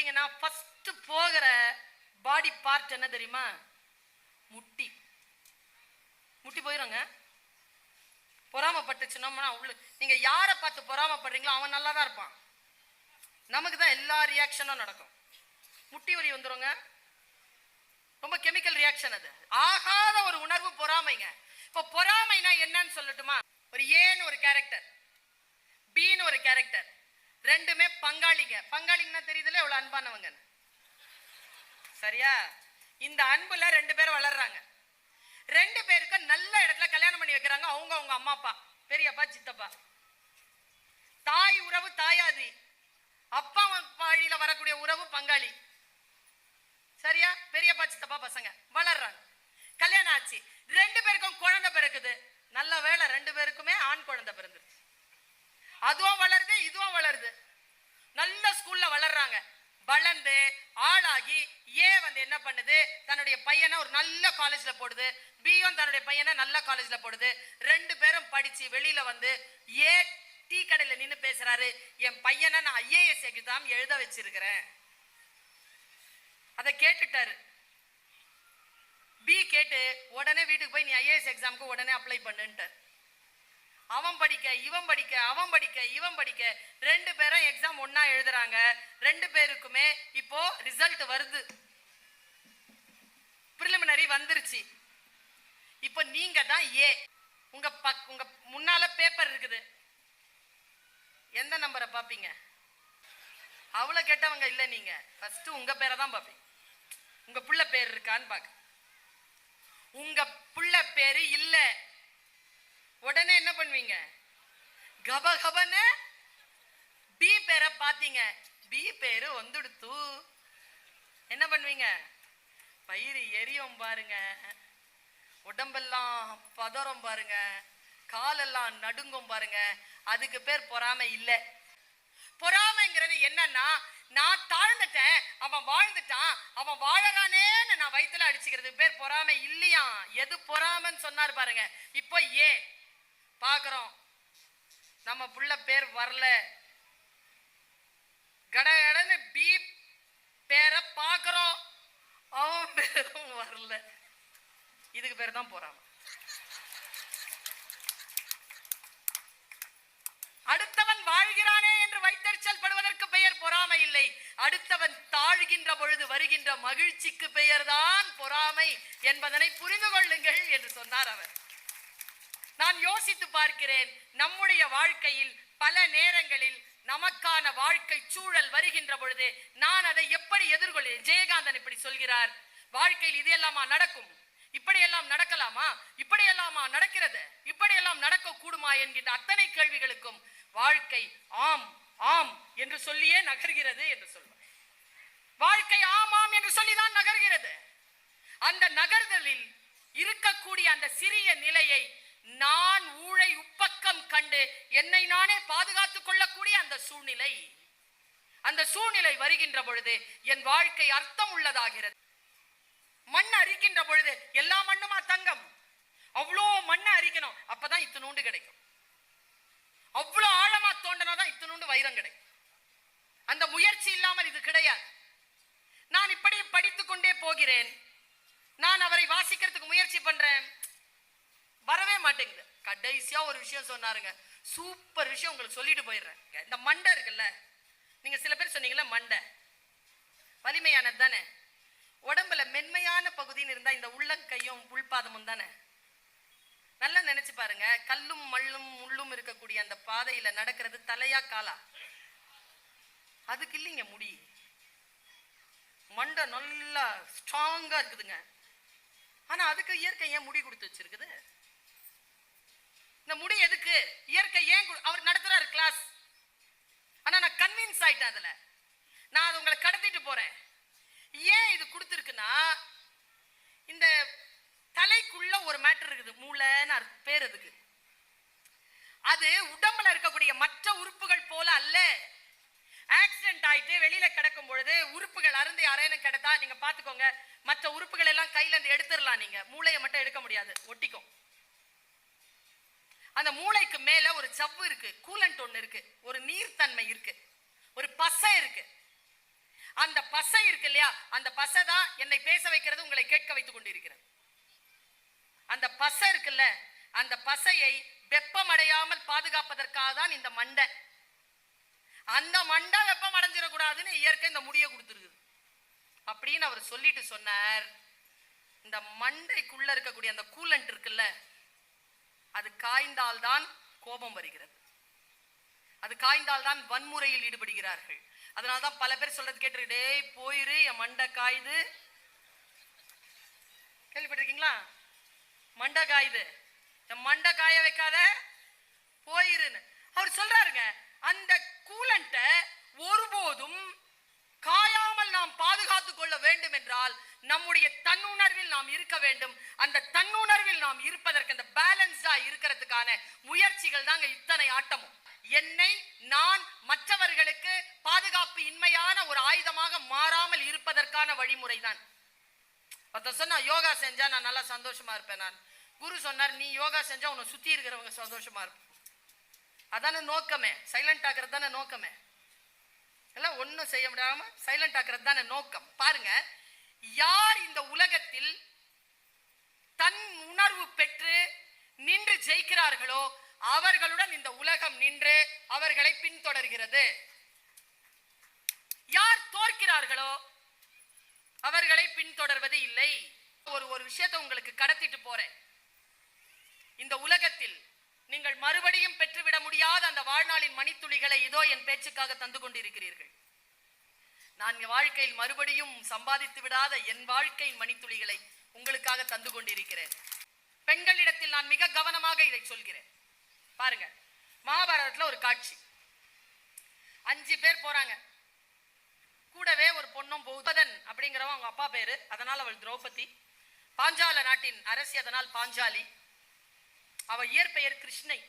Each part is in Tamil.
பாத்தீங்கன்னா ஃபர்ஸ்ட் போகிற பாடி பார்ட் என்ன தெரியுமா? முட்டி. முட்டி போயிருங்க. பொறாமப்பட்டுச்சுன்னா நீங்க யாரை பார்த்து பொறாமப்படுறீங்களோ அவன் நல்லா தான் இருப்பான். நமக்கு தான் எல்லா ரியாக்ஷனும் நடக்கும். முட்டி வலி வந்துருங்க. ரொம்ப கெமிக்கல் ரியாக்ஷன். அது ஆகாத ஒரு உணர்வு பொறாமைங்க. இப்போ பொறாமைனா என்னன்னு சொல்லட்டுமா? ஒரு ஏன்னு ஒரு கேரக்டர், பின்னு ஒரு கேரக்டர், ரெண்டுமே பங்காளிங்க. பங்காளிங்கன்னா தெரியுதுல எவ்வளவு அன்பானவங்க. சரியா? இந்த அன்புல ரெண்டு பேரும் வளர்றாங்க. ரெண்டு பேருக்கு நல்ல இடத்துல கல்யாணம் பண்ணி வைக்கிறாங்க. அவங்க அம்மா அப்பா, பெரியப்பா சித்தப்பா. தாய் உறவு தாயாதி, அப்பா வழியில வரக்கூடிய உறவு பங்காளி. சரியா? பெரியப்பா சித்தப்பா பசங்க வளர்றாங்க. கல்யாணம் ஆச்சு. ரெண்டு பேருக்கும் குழந்தை பிறக்குது. நல்ல வேளை ரெண்டு பேருக்குமே ஆண் குழந்தை பிறந்துருச்சு. அதுவும் வளருது, இதுவும் வளருது. நல்ல ஸ்கூல்ல வளர்றாங்க. வளர்ந்து ஆளாகி ஏ என்ன பண்ணுது? தன்னுடைய பையனை ஒரு நல்ல காலேஜ்ல போடுது. பியும் தன்னுடைய பையனை நல்ல காலேஜ்ல போடுது. ரெண்டு பேரும் படிச்சு வெளியில வந்து ஏ டீ கடையில நின்று பேசுறாரு, என் பையனை நான் ஐஏஎஸ் எக்ஸாம் எழுத வச்சிருக்கிறேன். அதை கேட்டுட்டாரு. பி கேட்டு உடனே வீட்டுக்கு போய் நீ ஐஏஎஸ் எக்ஸாமுக்கு உடனே அப்ளை பண்ணுன்ட்டார். அவன் படிக்க இவன் படிக்க, அவன் படிக்க இவன் படிக்க, ரெண்டு பேரும் எக்ஸாம் ஒன்னா எழுதுறாங்க. ரெண்டு பேருக்குமே இப்போ ரிசல்ட் வருது. பிரிலிமினரி வந்துருச்சு. இப்போ நீங்க தான் ஏ. உங்க முன்னால பேப்பர் இருக்குது. எந்த நம்பரை பாப்பீங்க? அவ்வளவு கெட்டவங்க இல்ல நீங்க. ஃபர்ஸ்ட் உங்க பேரை தான் பாப்பீங்க. உங்க புள்ள பேர் இருக்கான்னு பாக்க. உங்க புள்ள பேரு இல்ல, உடனே என்ன பண்ணுவீங்க? கபகபன்னு பி பேரை பாத்தீங்க. பி பேரு வந்துடுத்து. என்ன பண்ணுவீங்க? பயிறு எரியும் பாருங்க, உடம்பெல்லாம் பதறம் பாருங்க, காலெல்லாம் நடுங்கும் பாருங்க. அதுக்கு பேர் பொறாமை இல்ல. பொறாமைங்கிறது என்னன்னா, நான் தாழ்ந்துட்டேன், அவன் வாழ்ந்துட்டான், அவன் வாழறானேன்னு நான் வயிற்றுல அடிச்சுக்கிறது பேர் பொறாமை இல்லையா? எது பொறாமைன்னு சொன்னார் பாருங்க. இப்போ ஏ பாக்குறோம், நம்ம புள்ள பேர் வரல. கடகடன்னு பி பேரை பாக்குறோம், அவன் பேரும் வரல. இதுக்கு பேர் தான் பொறாமை. அடுத்தவன் வாழ்கிறானே என்று வைத்தறிச்சல் படுவதற்கு பெயர் பொறாமை இல்லை. அடுத்தவன் தாழ்கின்ற பொழுது வருகின்ற மகிழ்ச்சிக்கு பெயர்தான் பொறாமை என்பதனை புரிந்து கொள்ளுங்கள் என்று சொன்னார் அவர். நான் யோசித்து பார்க்கிறேன், நம்முடைய வாழ்க்கையில் பல நேரங்களில் நமக்கான வாழ்க்கை சூழல் வருகின்ற பொழுது நான் அதை எப்படி எதிர்கொள்கிறேன்? ஜெயகாந்தன் இப்படி சொல்கிறார், வாழ்க்கையில் இது எல்லாமா நடக்கும், இப்படியெல்லாம் நடக்கலாமா, இப்படியெல்லாமா நடக்கிறது, இப்படியெல்லாம் நடக்க கூடுமா என்கின்ற அத்தனை கேள்விகளுக்கும் வாழ்க்கை ஆம் ஆம் என்று சொல்லியே நகர்கிறது என்று சொல்வார். வாழ்க்கை ஆமாம் என்று சொல்லிதான் நகர்கிறது. அந்த நகர்தலில் இருக்கக்கூடிய அந்த சிறிய நிலையை நான் ஊழை உப்பக்கம் கண்டு என்னை நானே பாதுகாத்துக் கொள்ளக்கூடிய அந்த சூழ்நிலை வருகின்ற பொழுது என் வாழ்க்கை அர்த்தம் உள்ளதாகிறது. மண் அரிக்கின்ற பொழுது எல்லா மண்ணுமா தங்கம்? அவ்வளோ மண்ணை அரிக்கணும், அப்பதான் இத்தினூண்டு கிடைக்கும். அவ்வளோ ஆழமா தோண்டனாதான் இத்தினூண்டு வைரம் கிடைக்கும். அந்த முயற்சி இல்லாமல் இது கிடையாது. நான் இப்படி படித்துக் கொண்டே போகிறேன். நான் அவரை வாசிக்கிறதுக்கு முயற்சி பண்றேன், வரவே மாட்டேங்குது. கடைசியா ஒரு விஷயம் சொன்னாருங்க, சூப்பர் விஷயம் உங்களுக்கு சொல்லிட்டு போயிடுறேன். இந்த மண்டை இருக்குல்ல, நீங்க சில பேர் சொன்னீங்கல்ல மண்டை வலிமையானது தானே, உடம்புல மென்மையான பகுதின்னு இருந்தா இந்த உள்ளங்கையும் உள்பாதமும் தானே. நல்லா நினைச்சு பாருங்க, கல்லும் மண்ணும் முள்ளும் இருக்கக்கூடிய அந்த பாதையில நடக்கிறது தலையா காலா? அதுக்கு இல்லைங்க முடி. மண்டை நல்லா ஸ்ட்ராங்கா இருக்குதுங்க. ஆனா அதுக்கு இயற்கை ஏன் முடி கொடுத்து வச்சிருக்குது? இந்த முடி எதுக்கு? இயற்கை ஏன்? அவர் நடத்துறாரு கிளாஸ். ஆனா நான் கன்வின்ஸ் ஆயிட்டேன். அதுல நான் அது உங்களை கடத்திட்டு போறேன். ஏன் இது கொடுத்துருக்குன்னா, இந்த தலைக்குள்ள ஒரு மேட்டர் இருக்குது, மூளைன்னு பேர். அதுக்கு அது உடம்புல இருக்கக்கூடிய மற்ற உறுப்புகள் போல அல்ல. ஆக்சிடென்ட் ஆயிட்டு வெளியில கிடக்கும் பொழுது உறுப்புகள் அருந்து அரையணும் கிடத்தா நீங்க பாத்துக்கோங்க, மற்ற உறுப்புகள் எல்லாம் கையில இருந்து எடுத்துடலாம். நீங்க மூளையை மட்டும் எடுக்க முடியாது, ஒட்டிக்கும். அந்த மூளைக்கு மேல ஒரு சவ்வு இருக்கு, கூலண்ட் ஒண்ணு இருக்கு, ஒரு நீர்த்தன்மை இருக்கு, ஒரு பசை இருக்கு. அந்த பசை இருக்கு இல்லையா, அந்த பசை தான் என்னை பேச வைக்கிறது, உங்களை கேட்க வைத்துக் கொண்டிருக்கிறது. அந்த பசை இருக்குல்ல, அந்த பசையை வெப்பம் அடையாமல் பாதுகாப்பதற்காக தான் இந்த மண்டை. அந்த மண்டை வெப்பம் அடைஞ்சிடக்கூடாதுன்னு இயற்கை இந்த முடியை கொடுத்துருக்குது அப்படின்னு அவர் சொல்லிட்டு சொன்னார். இந்த மண்டைக்குள்ள இருக்கக்கூடிய அந்த கூலண்ட் இருக்குல்ல, அது காய்ந்தால்தான் கோபம் வருகிறது, அது காய்ந்தால்தான் வன்முறையில் ஈடுபடுகிறார்கள். அதனால்தான் பல பேர் சொல்றது கேட்டிருக்கே, போயிரு என் மண்டை காயுது, கேள்விப்பட்டிருக்கீங்களா? மண்டை காயுது, என் மண்டை காய வைக்காத, போயிருன்னு அவர் சொல்றாருங்க. அந்த கூலண்ட ஒருபோதும் காயாமல் நாம் பாதுகாத்துக் கொள்ள வேண்டும் என்றால் நம்முடைய தன்னுணர்வில் நாம் இருக்க வேண்டும். அந்த தன்னுணர்வில் நாம் இருப்பதற்கு, அந்த பேலன்ஸா இருக்கிறதுக்கான முயற்சிகள் தாங்க இத்தனை ஆட்டமும். என்னை நான் மற்றவர்களுக்கு பாதுகாப்பு இன்மையான ஒரு ஆயுதமாக மாறாமல் இருப்பதற்கான வழிமுறை தான். ஒருத்தர் சொன்னா யோகா செஞ்சா நான் நல்லா சந்தோஷமா இருப்பேன். நான் குரு சொன்னார், நீ யோகா செஞ்சா உன்னை சுத்தி இருக்கிறவங்க சந்தோஷமா இருப்பேன். அதான நோக்கமே, சைலண்ட் ஆக்குறது தானே நோக்கமே. எல்லாம் ஒன்னும் செய்ய முடியாம சைலண்ட் ஆக்குறது தானே நோக்கம். பாருங்க, யார் இந்த உலகத்தில் தன் உணர்வு பெற்று நின்று ஜெயிக்கிறார்களோ அவர்களுடன் இந்த உலகம் நின்று அவர்களை பின்தொடர்கிறது. யார் தோற்கிறார்களோ அவர்களை பின்தொடர்வது இல்லை. ஒரு விஷயத்தை உங்களுக்கு கடத்திட்டு போறேன். இந்த உலகத்தில் நீங்கள் மறுபடியும் பெற்றுவிட முடியாத அந்த வாழ்நாளின் மணித்துளிகளை இதோ என் பேச்சுக்காக தந்து கொண்டிருக்கிறீர்கள். நான் வாழ்க்கையில் மறுபடியும் சம்பாதித்து விடாத என் வாழ்க்கையின் மணித்துளிகளை உங்களுக்காக தந்து கொண்டிருக்கிறேன். பெண்களிடத்தில் நான் மிக கவனமாக இதை சொல்கிறேன். பாருங்க, மகாபாரதத்துல ஒரு காட்சி. 5 பேர் போறாங்க, கூடவே ஒரு பொண்ணும் பௌதன் அப்படிங்கிறவன் அவங்க அப்பா பேரு, அதனால் அவள் திரௌபதி. பாஞ்சால நாட்டின் அரசி, அதனால் பாஞ்சாலி. அவ இயற்பெயர் கிருஷ்ணை.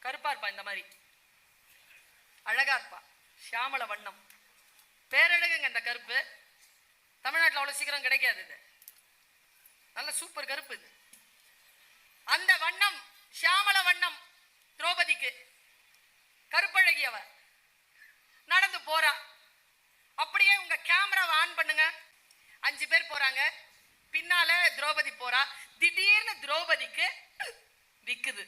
கருப்பா இருப்பா, இந்த மாதிரி அழகா இருப்பா, சியாமள வண்ணம், பேரழகுங்க. இந்த கருப்பு தமிழ்நாட்டில் அவ்வளவு சீக்கிரம் கிடைக்காது. இது நல்ல சூப்பர் கருப்பு. இது அந்த வண்ணம், சியாமள வண்ணம் திரௌபதிக்கு. கருப்பழகி அவ நடந்து போறா. அப்படியே உங்க கேமராவை ஆன் பண்ணுங்க. 5 பேர் போறாங்க, பின்னால திரௌபதி போறா. திடீர்னு திரௌபதிக்கு விக்குது.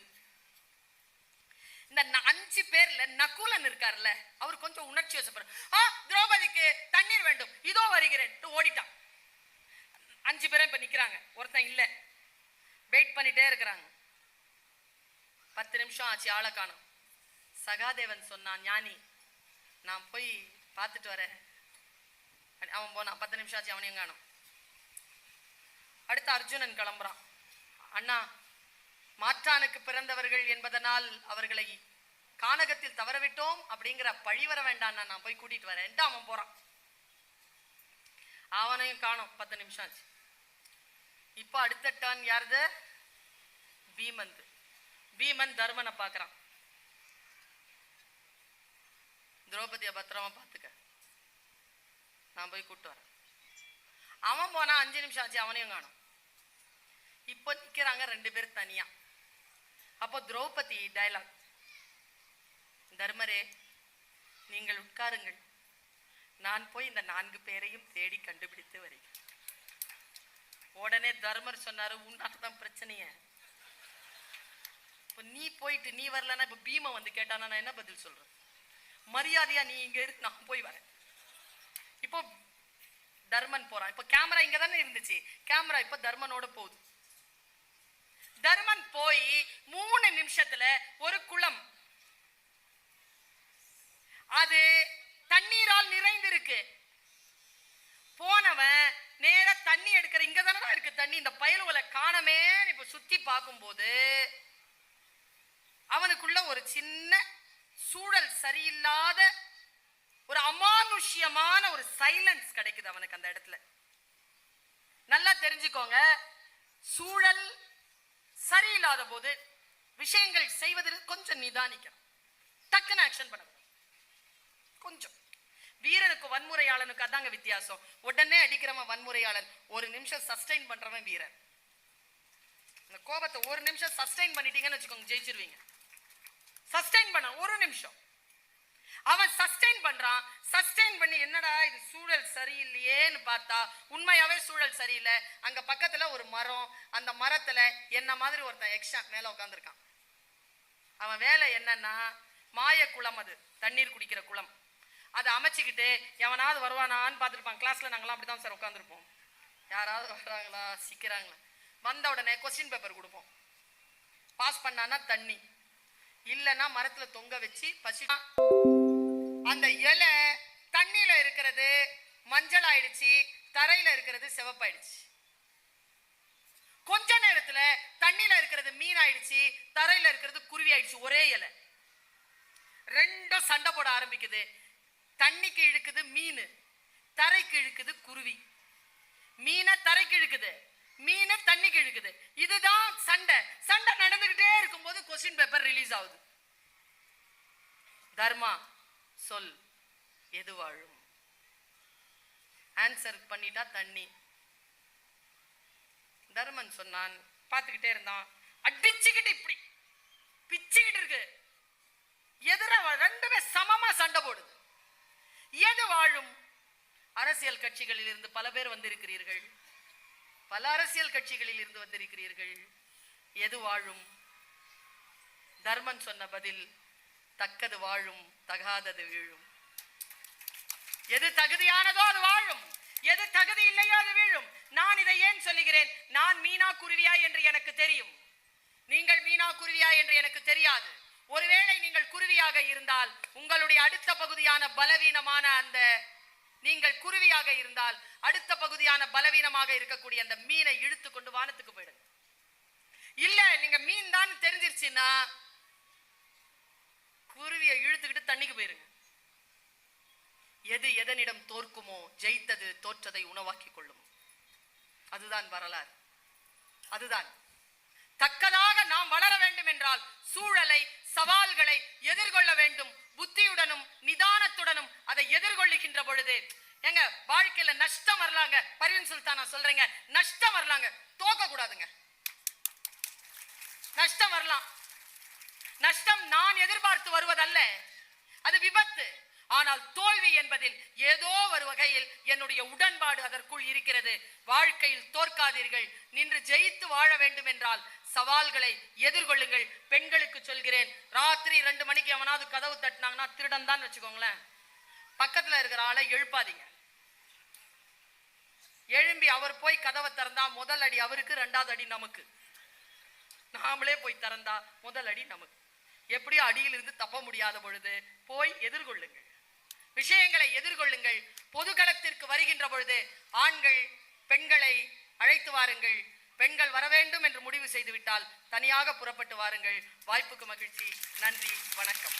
இந்த 5 பேர்ல நகுலன் இருக்கார்ல, அவர் கொஞ்சம் உணர்ச்சி வசப்படுறார். திரௌபதிக்கு தண்ணீர் வேண்டும், இதோ வருகிறேன், ஓடிட்டான். 5 பேரும் இப்ப நிக்கிறாங்க, ஒருத்தன் இல்ல, வெயிட் பண்ணிட்டே இருக்கிறாங்க. 10 நிமிஷம் ஆச்சு, ஆளை காணோம். சகாதேவன் சொன்னான், ஞானி நான் போய் பார்த்துட்டு வரேன். அவன் போனான், 10 நிமிஷம் ஆச்சு, அவனையும் காணோம். அடுத்து அர்ஜுனன் கிளம்புறான். அண்ணா, மாற்றானுக்கு பிறந்தவர்கள் என்பதனால் அவர்களை கானகத்தில் தவறவிட்டோம் அப்படிங்கிற பழி வர வேண்டாம், நான் போய் கூட்டிட்டு வரேன். அவன் போறான், அவனையும் காணோம். 10 நிமிஷம் ஆச்சு. இப்ப அடுத்த டர்ன் யாருது? பீமன். பீமன் தர்மனை பாக்குறான். திரௌபதியை பத்திரமா பாத்துக்க, நான் போய் கூட்டு வரேன். அவன் போனா 5 நிமிஷம் ஆச்சு, அவனையும் காணோம். இப்ப நிக்கிறாங்க 2 பேர் தனியா. அப்போ திரௌபதி டயலாக், தர்மரே நீங்கள் உட்காருங்கள், நான் போய் இந்த 4 பேரையும் தேடி கண்டுபிடித்து வருகிறேன். உடனே தர்மர் சொன்னாரு, உன்னாலதான் பிரச்சனைய. இப்ப நீ போயிட்டு நீ வரலன்னா இப்ப பீம வந்து கேட்டானா நான் என்ன பதில் சொல்றேன்? மரியாதையா நீ இங்க இருக்கு, நான் போய் வரேன். இப்போ தர்மன் போறான். இப்ப கேமரா இங்க தானே இருந்துச்சு, கேமரா இப்ப தர்மனோட போகுது. தர்மன் போய் 3 நிமிஷத்துல ஒரு குளம், அது தண்ணீரால் நிறைந்திருக்கு. போனவன் நேர தண்ணி எடுக்கிற, இங்க தானே இருக்கு தண்ணி, இந்த பயலுகளை காணமே. இப்ப சுத்தி பார்க்கும் போது அவனுக்குள்ள ஒரு சின்ன சூழல் சரியில்லாத ஒரு அமானுஷ்யமான ஒரு சைலன்ஸ் கிடைக்குது அவனுக்கு அந்த இடத்துல. நல்லா தெரிஞ்சுக்கோங்க, சூழல் சரியில்லாத போது விஷயங்கள் செய்வதில் கொஞ்சம் நிதானிக்கணும், டக்குன்னு ஆக்ஷன் பண்ணணும். கொஞ்சம் வீரனுக்கு வன்முறையாளனுக்கு அதாங்க வித்தியாசம். உடனே அடிக்கிறவன் வன்முறையாளன், 1 நிமிஷம் சஸ்டைன் பண்றவன் வீரன். இந்த கோபத்தை 1 நிமிஷம் சஸ்டைன் பண்ணிட்டீங்கன்னு வச்சுக்கோங்க, ஜெயிச்சிருவீங்க. சஸ்டைன் பண்ண 1 நிமிஷம். அவன் சஸ்டெயின் பண்றான். சஸ்டெயின் பண்ணி என்னடா இது சூழல் சரியில்லையேன்னு பார்த்தா உண்மையாவே சூழல் சரியில்லை. அங்க பக்கத்துல ஒரு மரம், அந்த மரத்துல என்ன மாதிரி ஒருத்தன் எக்ஸ்ட்ரா மேல உட்காந்துருக்கான். அவன் வேலை என்னன்னா மாய குளம், அது தண்ணீர் குடிக்கிற குளம். அதை அமைச்சுக்கிட்டு எவனாவது வருவானான்னு பார்த்துருப்பான். கிளாஸ்ல நாங்களாம் அப்படிதான் சார் உட்காந்துருப்போம். யாராவது வர்றாங்களா சிக்கிறாங்களா, வந்த உடனே கொஸ்டின் பேப்பர் கொடுப்போம். பாஸ் பண்ணானா தண்ணி, இல்லைன்னா மரத்துல தொங்க வச்சு பசி. அந்த இலை தண்ணியில இருக்கிறது மஞ்சள் ஆயிடுச்சு, தரையில இருக்கிறது சிவப்பாயிடுச்சு. கொஞ்ச நேரத்துல தண்ணியில இருக்கிறது மீன் ஆயிடுச்சு, தரையில இருக்கிறது குருவி ஆயிடுச்சு. ஒரே இலை, ரெண்டும் சண்டை போட ஆரம்பிக்குது. தண்ணிக்கு இழுக்குது மீன், தரைக்கு இழுக்குது குருவி. மீனை தரைக்கு இழுக்குது, மீன் தண்ணிக்கு இழுக்குது. இதுதான் சண்டை. சண்டை நடந்துகிட்டே இருக்கும்போது கொஸ்டின் பேப்பர் ரிலீஸ் ஆகுது. தர்மா சொல், எது வாழும்? ஆன்சர் பண்ணிட்டா தண்ணி. தர்மன் சொன்னான், பார்த்துக்கிட்டே இருந்தான். அடிச்சுக்கிட்டு இப்படி பிச்சுக்கிட்டு இருக்கு. எதிர ரெண்டுமே சமமா சண்டை போடுது. எது வாழும்? அரசியல் கட்சிகளில் இருந்து பல பேர் வந்திருக்கிறீர்கள், பல அரசியல் கட்சிகளில் இருந்து வந்திருக்கிறீர்கள். எது வாழும்? தர்மன் சொன்ன பதில், தக்கது வாழும், தகாதது வீழும். எது தகுதியானதோ அது வாழும், எது தகுதி இல்லையோ அது வீழும். நான் இதை ஏன் சொல்லுகிறேன்? நான் மீனா குருவியா என்று எனக்கு தெரியும், நீங்கள் மீனா குருவியா என்று எனக்கு தெரியாது. ஒருவேளை நீங்கள் குருவியாக இருந்தால் உங்களுடைய அடுத்த பகுதியான பலவீனமான அந்த நீங்கள் குருவியாக இருந்தால் அடுத்த பகுதியான பலவீனமாக இருக்கக்கூடிய அந்த மீனை இழுத்து கொண்டு வானத்துக்கு போயிடுங்க. இல்ல நீங்க மீன் தான் தெரிஞ்சிருச்சுன்னா குருவியை இழுத்துக்கிட்டு தண்ணிக்கு போயிருங்க. எது எதனிடம் தோற்குமோ ஜெயித்தது தோற்றதை உணவாக்கி கொள்ளும். அதுதான் வரலாறு. அதுதான் தக்கதாக நாம் வளர வேண்டும் என்றால் சூழலை, சவால்களை எதிர்கொள்ள வேண்டும். புத்தியுடனும் நிதானத்துடனும் அதை எதிர்கொள்ளுகின்ற பொழுது எங்க வாழ்க்கையில நஷ்டம் வரலாங்க. பர்வீன் சுல்தானா சொல்றேங்க, நஷ்டம் வரலாங்க, தோக்க கூடாதுங்க. நஷ்டம் வரலாம். நஷ்டம் நான் எதிர்பார்த்து வருவதல்ல, அது விபத்து. ஆனால் தோல்வி என்பதில் ஏதோ ஒரு வகையில் என்னுடைய உடன்பாடு அதற்குள் இருக்கிறது. வாழ்க்கையில் தோற்காதீர்கள். நின்று ஜெயித்து வாழ வேண்டும் என்றால் சவால்களை எதிர்கொள்ளுங்கள். பெண்களுக்கு சொல்கிறேன், ராத்திரி 2 மணிக்கு எவனாவது கதவு தட்டினாங்கன்னா திருடன் தான் வச்சுக்கோங்களேன், பக்கத்துல இருக்கிற ஆளை எழுப்பாதீங்க. எழும்பி அவர் போய் கதவை திறந்தா முதல் அடி அவருக்கு, 2வது அடி நமக்கு. நாமளே போய் திறந்தா முதல் அடி நமக்கு. எப்படியோ அடியிலிருந்து தப்ப முடியாத பொழுது போய் எதிர்கொள்ளுங்கள், விஷயங்களை எதிர்கொள்ளுங்கள். பொதுகளத்திற்கு வருகின்ற பொழுது ஆண்கள் பெண்களை அழைத்து வாருங்கள். பெண்கள் வர வேண்டும் என்று முடிவு செய்துவிட்டால் தனியாக புறப்பட்டு வாருங்கள். வாய்ப்புக்கு மகிழ்ச்சி. நன்றி, வணக்கம்.